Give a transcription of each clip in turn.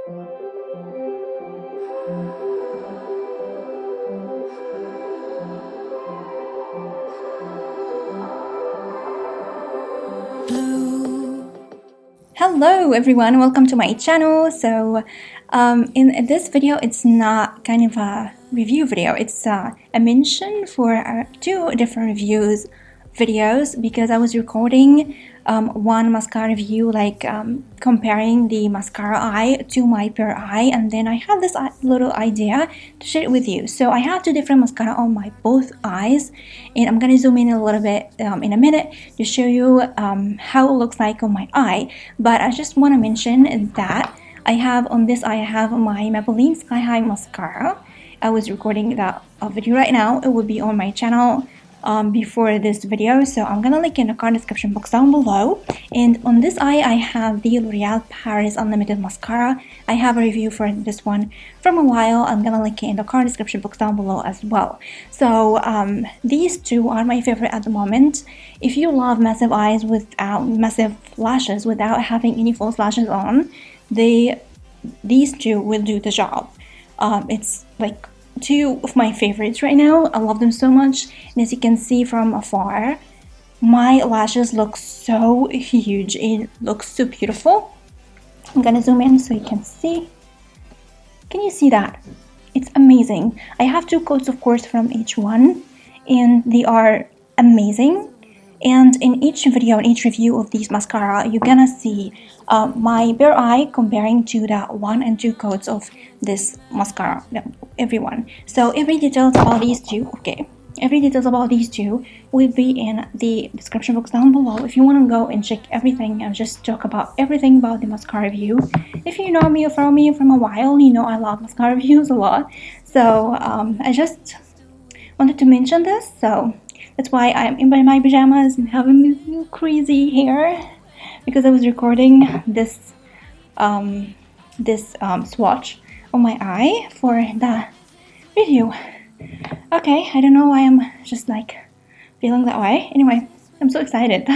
Hello everyone, welcome to my channel. So in this video, it's not kind of a review video, it's a mention for two different videos because I was recording one mascara review, like comparing the mascara eye to my bare eye, and then I had this little idea to share it with you. So I have two different mascara on my both eyes, and I'm gonna zoom in a little bit in a minute to show you how it looks like on my eye. But I just want to mention that I have on this eye, I have my Maybelline Sky High mascara. I was recording that video right now. It will be on my channel before this video, so I'm gonna link in the card description box down below. And on this eye, I have the L'Oreal Paris Unlimited mascara. I have a review for this one from a while. I'm gonna link it in the card description box down below as well. So these two are my favorite at the moment. If you love massive eyes without massive lashes, without having any false lashes on, these two will do the job. It's like two of my favorites right now. I love them so much, and as you can see from afar, my lashes look so huge. It looks so beautiful. I'm gonna zoom in so you can see. Can you see that? It's amazing. I have two coats, of course, from each one, and they are amazing. And in each video, in each review of these mascara, you're gonna see my bare eye comparing to the 1 and 2 coats of this mascara, everyone. So every details about these two, will be in the description box down below. If you want to go and check everything and just talk about everything about the mascara review. If you know me or follow me from a while, you know I love mascara reviews a lot. So I just wanted to mention this. So that's why I'm in my pajamas and having this crazy hair, because I was recording this swatch on my eye for the review. Okay, I don't know why I'm just like feeling that way. Anyway, I'm so excited.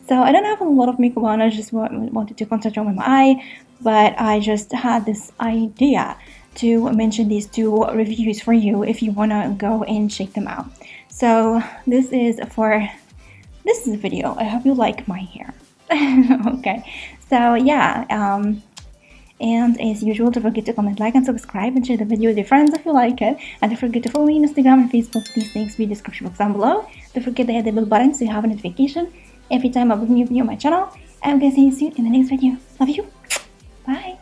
So I don't have a lot of makeup on. I just wanted to concentrate on my eye, but I just had this idea to mention these two reviews for you if you want to go and check them out. So this is a video. I hope you like my hair. Okay, so yeah, and as usual, don't forget to comment, like, and subscribe, and share the video with your friends if you like it. And don't forget to follow me on Instagram and Facebook. These links will be in the description box down below. Don't forget to hit the bell button so you have a notification every time I upload a new video on my channel. And I'm gonna see you soon in the next video. Love you. Bye.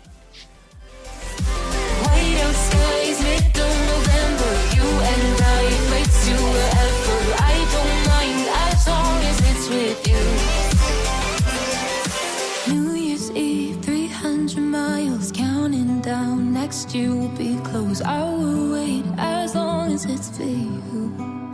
Next you will be close. I will wait as long as it's for you.